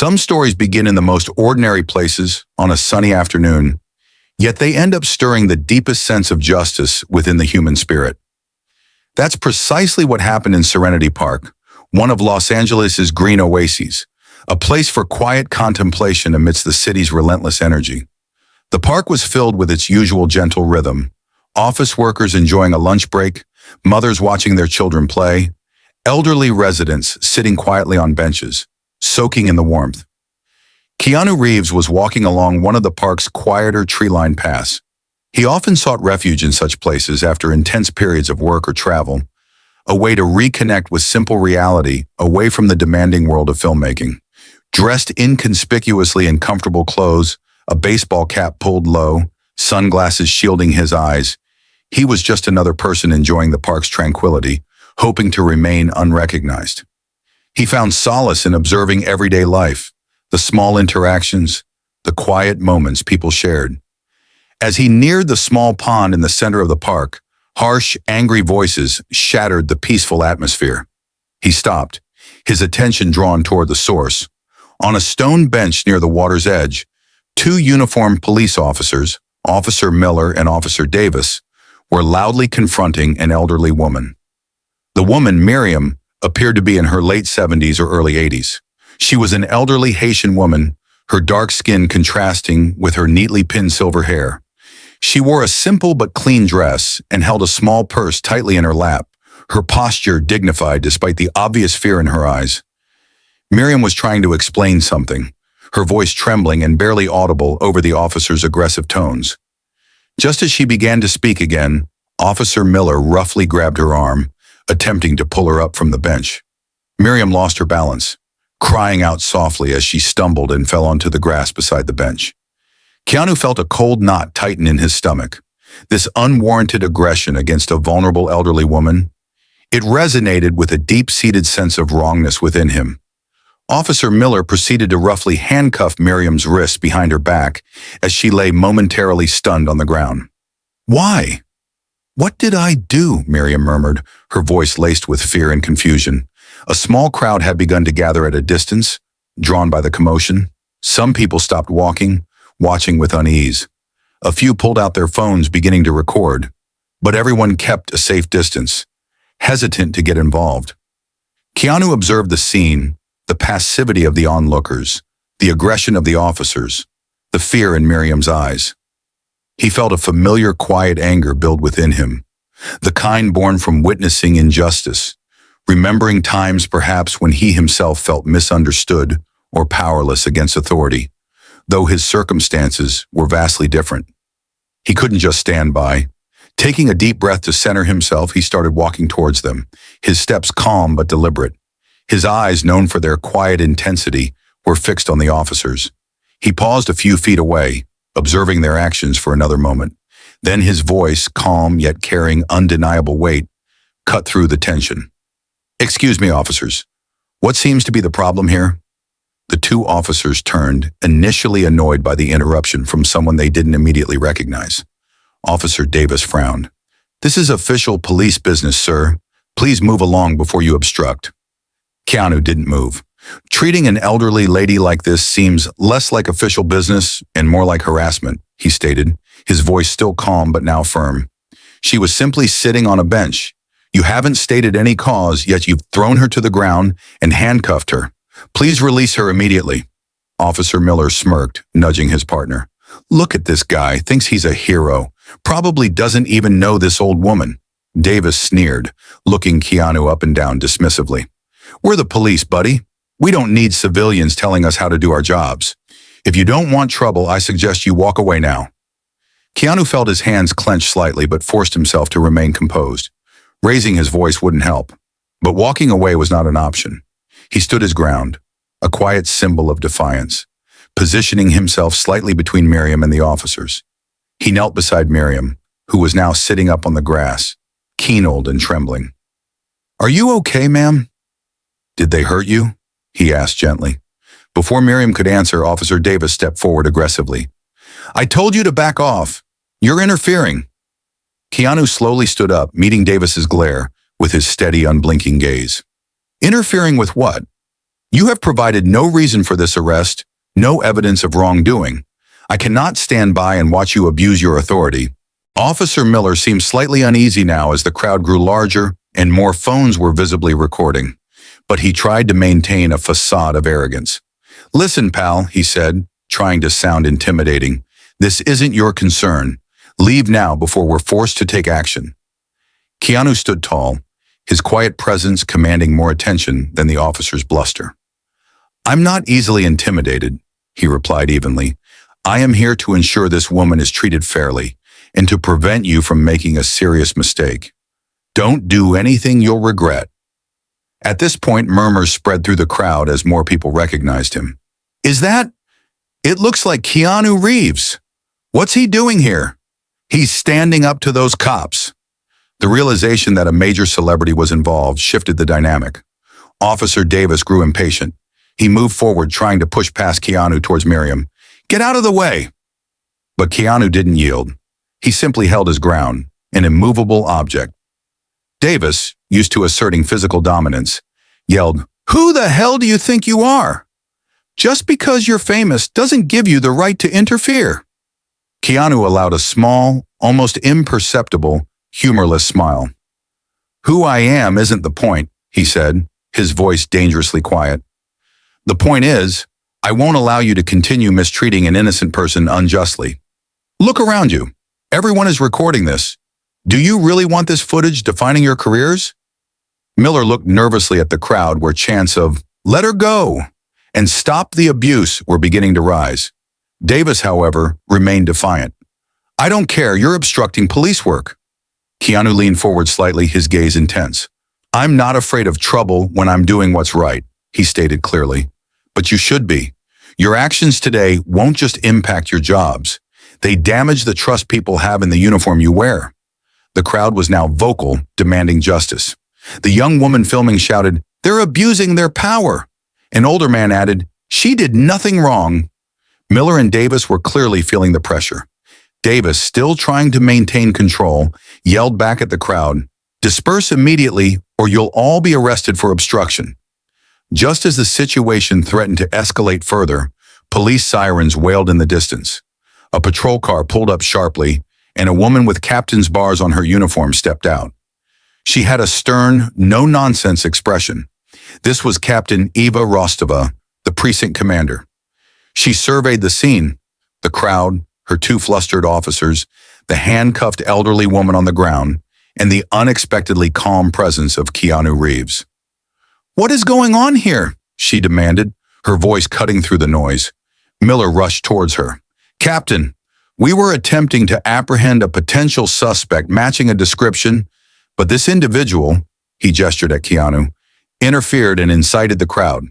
Some stories begin in the most ordinary places on a sunny afternoon, yet they end up stirring the deepest sense of justice within the human spirit. That's precisely what happened in Serenity Park, one of Los Angeles' green oases, a place for quiet contemplation amidst the city's relentless energy. The park was filled with its usual gentle rhythm, office workers enjoying a lunch break, mothers watching their children play, elderly residents sitting quietly on benches, soaking in the warmth. Keanu Reeves was walking along one of the park's quieter tree-lined paths. He often sought refuge in such places after intense periods of work or travel, a way to reconnect with simple reality away from the demanding world of filmmaking. Dressed inconspicuously in comfortable clothes, a baseball cap pulled low, sunglasses shielding his eyes, he was just another person enjoying the park's tranquility, hoping to remain unrecognized. He found solace in observing everyday life, the small interactions, the quiet moments people shared. As he neared the small pond in the center of the park, harsh, angry voices shattered the peaceful atmosphere. He stopped, his attention drawn toward the source. On a stone bench near the water's edge, two uniformed police officers, Officer Miller and Officer Davis, were loudly confronting an elderly woman. The woman, Miriam, appeared to be in her late 70s or early 80s. She was an elderly Haitian woman, her dark skin contrasting with her neatly pinned silver hair. She wore a simple but clean dress and held a small purse tightly in her lap, her posture dignified despite the obvious fear in her eyes. Miriam was trying to explain something, her voice trembling and barely audible over the officer's aggressive tones. Just as she began to speak again, Officer Miller roughly grabbed her arm, attempting to pull her up from the bench. Miriam lost her balance, crying out softly as she stumbled and fell onto the grass beside the bench. Keanu felt a cold knot tighten in his stomach. This unwarranted aggression against a vulnerable elderly woman, it resonated with a deep-seated sense of wrongness within him. Officer Miller proceeded to roughly handcuff Miriam's wrists behind her back as she lay momentarily stunned on the ground. "Why? What did I do?" Miriam murmured, her voice laced with fear and confusion. A small crowd had begun to gather at a distance, drawn by the commotion. Some people stopped walking, watching with unease. A few pulled out their phones, beginning to record, but everyone kept a safe distance, hesitant to get involved. Keanu observed the scene, the passivity of the onlookers, the aggression of the officers, the fear in Miriam's eyes. He felt a familiar quiet anger build within him, the kind born from witnessing injustice, remembering times perhaps when he himself felt misunderstood or powerless against authority, though his circumstances were vastly different. He couldn't just stand by. Taking a deep breath to center himself, he started walking towards them, his steps calm but deliberate. His eyes, known for their quiet intensity, were fixed on the officers. He paused a few feet away, observing their actions for another moment. Then his voice, calm yet carrying undeniable weight, cut through the tension. "Excuse me, officers. What seems to be the problem here?" The two officers turned, initially annoyed by the interruption from someone they didn't immediately recognize. Officer Davis frowned. "This is official police business, sir. Please move along before you obstruct." Keanu didn't move. "Treating an elderly lady like this seems less like official business and more like harassment," he stated, his voice still calm but now firm. "She was simply sitting on a bench. You haven't stated any cause, yet you've thrown her to the ground and handcuffed her. Please release her immediately." Officer Miller smirked, nudging his partner. "Look at this guy, thinks he's a hero. Probably doesn't even know this old woman." Davis sneered, looking Keanu up and down dismissively. "We're the police, buddy. We don't need civilians telling us how to do our jobs. If you don't want trouble, I suggest you walk away now." Keanu felt his hands clench slightly but forced himself to remain composed. Raising his voice wouldn't help, but walking away was not an option. He stood his ground, a quiet symbol of defiance, positioning himself slightly between Miriam and the officers. He knelt beside Miriam, who was now sitting up on the grass, keen-old and trembling. "Are you okay, ma'am?" "Did they hurt you?" he asked gently. Before Miriam could answer, Officer Davis stepped forward aggressively. "I told you to back off. You're interfering." Keanu slowly stood up, meeting Davis's glare with his steady, unblinking gaze. "Interfering with what?" You have provided no reason for this arrest, no evidence of wrongdoing. I cannot stand by and watch you abuse your authority. Officer Miller seemed slightly uneasy now as the crowd grew larger and more phones were visibly recording. But he tried to maintain a facade of arrogance. Listen, pal, he said, trying to sound intimidating. This isn't your concern. Leave now before we're forced to take action. Keanu stood tall, his quiet presence commanding more attention than the officer's bluster. I'm not easily intimidated, he replied evenly. I am here to ensure this woman is treated fairly and to prevent you from making a serious mistake. Don't do anything you'll regret. At this point, murmurs spread through the crowd as more people recognized him. Is that? It looks like Keanu Reeves. What's he doing here? He's standing up to those cops. The realization that a major celebrity was involved shifted the dynamic. Officer Davis grew impatient. He moved forward, trying to push past Keanu towards Miriam. Get out of the way! But Keanu didn't yield. He simply held his ground, an immovable object. Davis, used to asserting physical dominance, yelled, Who the hell do you think you are? Just because you're famous doesn't give you the right to interfere. Keanu allowed a small, almost imperceptible, humorless smile. Who I am isn't the point, he said, his voice dangerously quiet. The point is, I won't allow you to continue mistreating an innocent person unjustly. Look around you. Everyone is recording this. Do you really want this footage defining your careers? Miller looked nervously at the crowd where chants of, Let her go! And stop the abuse were beginning to rise. Davis, however, remained defiant. I don't care, you're obstructing police work. Keanu leaned forward slightly, his gaze intense. I'm not afraid of trouble when I'm doing what's right, he stated clearly. But you should be. Your actions today won't just impact your jobs. They damage the trust people have in the uniform you wear. The crowd was now vocal, demanding justice. The young woman filming shouted, They're abusing their power. An older man added, She did nothing wrong. Miller and Davis were clearly feeling the pressure. Davis, still trying to maintain control, yelled back at the crowd, Disperse immediately or you'll all be arrested for obstruction. Just as the situation threatened to escalate further, police sirens wailed in the distance. A patrol car pulled up sharply, and a woman with captain's bars on her uniform stepped out. She had a stern, no-nonsense expression. This was Captain Eva Rostova, the precinct commander. She surveyed the scene, the crowd, her two flustered officers, the handcuffed elderly woman on the ground, and the unexpectedly calm presence of Keanu Reeves. What is going on here? She demanded, her voice cutting through the noise. Miller rushed towards her. Captain, we were attempting to apprehend a potential suspect matching a description, but this individual, he gestured at Keanu, interfered and incited the crowd.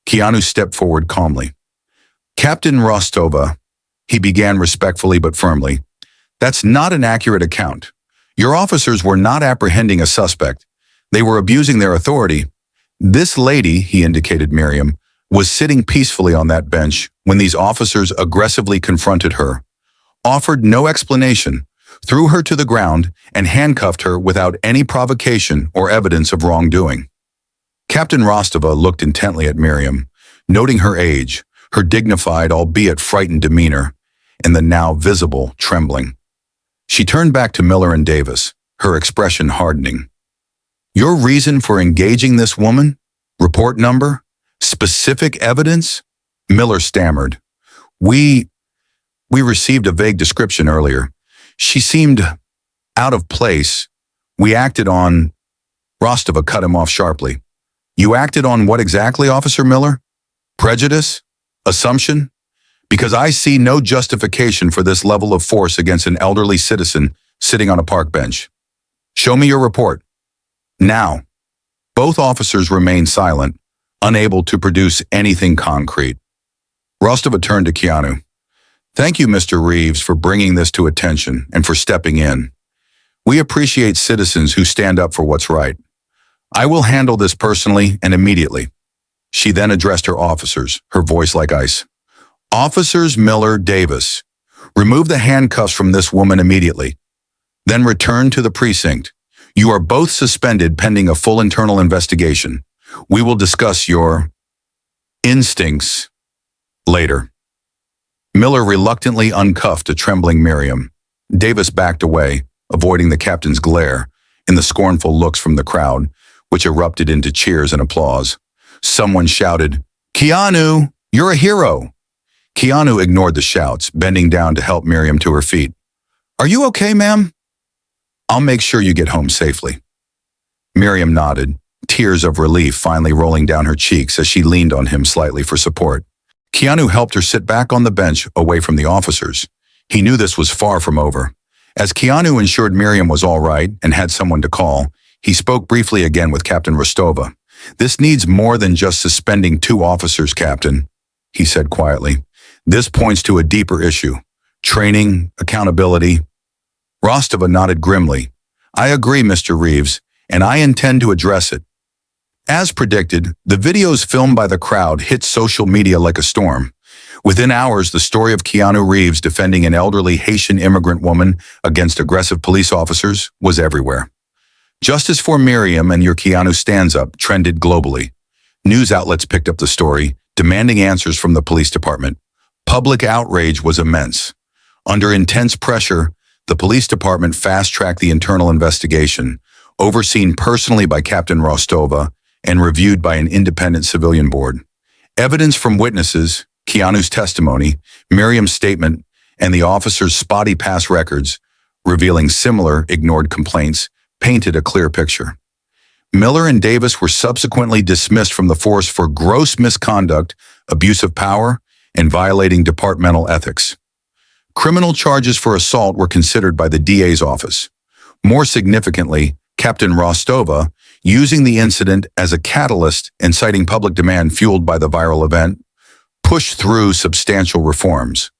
Keanu stepped forward calmly. Captain Rostova, he began respectfully but firmly, that's not an accurate account. Your officers were not apprehending a suspect. They were abusing their authority. This lady, he indicated Miriam, was sitting peacefully on that bench when these officers aggressively confronted her, offered no explanation, threw her to the ground, and handcuffed her without any provocation or evidence of wrongdoing. Captain Rostova looked intently at Miriam, noting her age, her dignified, albeit frightened demeanor, and the now visible trembling. She turned back to Miller and Davis, her expression hardening. Your reason for engaging this woman? Report number? Specific evidence? Miller stammered. We received a vague description earlier. She seemed out of place. We acted on... Rostova cut him off sharply. You acted on what exactly, Officer Miller? Prejudice? Assumption? Because I see no justification for this level of force against an elderly citizen sitting on a park bench. Show me your report. Now. Both officers remained silent, unable to produce anything concrete. Rostova turned to Keanu. Thank you, Mr. Reeves, for bringing this to attention and for stepping in. We appreciate citizens who stand up for what's right. I will handle this personally and immediately. She then addressed her officers, her voice like ice. Officers Miller, Davis, remove the handcuffs from this woman immediately. Then return to the precinct. You are both suspended pending a full internal investigation. We will discuss your... Instincts. Later. Miller reluctantly uncuffed a trembling Miriam. Davis backed away, avoiding the captain's glare, in the scornful looks from the crowd, which erupted into cheers and applause. Someone shouted, "Keanu, you're a hero!" Keanu ignored the shouts, bending down to help Miriam to her feet. "Are you okay, ma'am?" "I'll make sure you get home safely." Miriam nodded, tears of relief finally rolling down her cheeks as she leaned on him slightly for support. Keanu helped her sit back on the bench away from the officers. He knew this was far from over. As Keanu ensured Miriam was all right and had someone to call, he spoke briefly again with Captain Rostova. "This needs more than just suspending 2 officers, Captain," he said quietly. "This points to a deeper issue. Training, accountability." Rostova nodded grimly. "I agree, Mr. Reeves, and I intend to address it." As predicted, the videos filmed by the crowd hit social media like a storm. Within hours, the story of Keanu Reeves defending an elderly Haitian immigrant woman against aggressive police officers was everywhere. "Justice for Miriam and your Keanu stands up" trended globally. News outlets picked up the story, demanding answers from the police department. Public outrage was immense. Under intense pressure, the police department fast-tracked the internal investigation, overseen personally by Captain Rostova and reviewed by an independent civilian board. Evidence from witnesses, Keanu's testimony, Miriam's statement, and the officer's spotty past records, revealing similar ignored complaints, painted a clear picture. Miller and Davis were subsequently dismissed from the force for gross misconduct, abuse of power, and violating departmental ethics. Criminal charges for assault were considered by the DA's office. More significantly, Captain Rostova, using the incident as a catalyst and citing public demand fueled by the viral event, pushed through substantial reforms.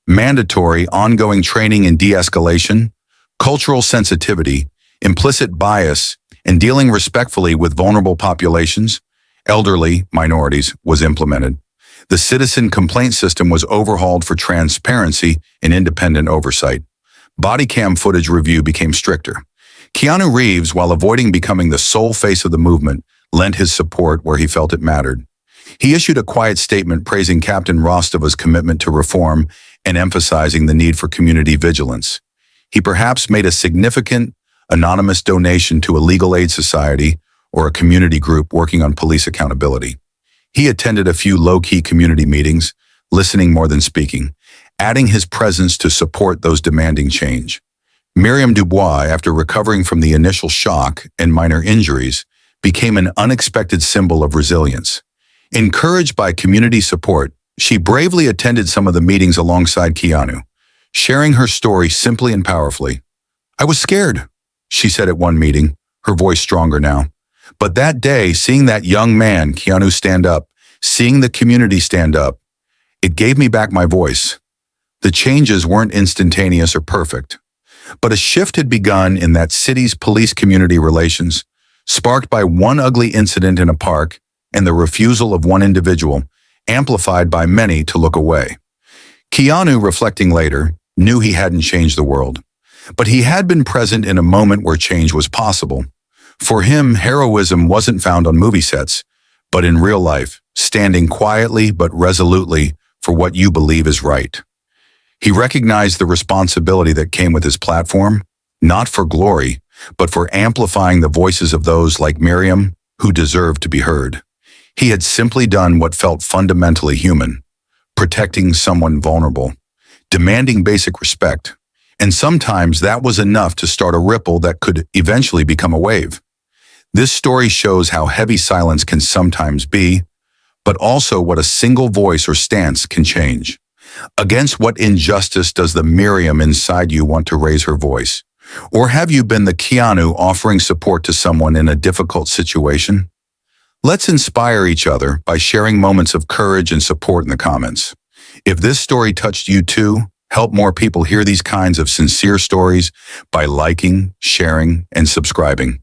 Mandatory ongoing training in de-escalation, cultural sensitivity, implicit bias, and dealing respectfully with vulnerable populations, elderly, minorities, was implemented. The citizen complaint system was overhauled for transparency and independent oversight. Body cam footage review became stricter. Keanu Reeves, while avoiding becoming the sole face of the movement, lent his support where he felt it mattered. He issued a quiet statement praising Captain Rostova's commitment to reform and emphasizing the need for community vigilance. He perhaps made a significant, anonymous donation to a legal aid society or a community group working on police accountability. He attended a few low-key community meetings, listening more than speaking, adding his presence to support those demanding change. Miriam Dubois, after recovering from the initial shock and minor injuries, became an unexpected symbol of resilience. Encouraged by community support, she bravely attended some of the meetings alongside Keanu, sharing her story simply and powerfully. "I was scared," she said at one meeting, her voice stronger now. "But that day, seeing that young man, Keanu, stand up, seeing the community stand up, it gave me back my voice." The changes weren't instantaneous or perfect, but a shift had begun in that city's police-community relations, sparked by one ugly incident in a park and the refusal of one individual, amplified by many to look away. Keanu, reflecting later, knew he hadn't changed the world, but he had been present in a moment where change was possible. For him, heroism wasn't found on movie sets, but in real life, standing quietly but resolutely for what you believe is right. He recognized the responsibility that came with his platform, not for glory, but for amplifying the voices of those like Miriam who deserved to be heard. He had simply done what felt fundamentally human, protecting someone vulnerable, demanding basic respect, and sometimes that was enough to start a ripple that could eventually become a wave. This story shows how heavy silence can sometimes be, but also what a single voice or stance can change. Against what injustice does the Miriam inside you want to raise her voice? Or have you been the Keanu offering support to someone in a difficult situation? Let's inspire each other by sharing moments of courage and support in the comments. If this story touched you too, help more people hear these kinds of sincere stories by liking, sharing, and subscribing.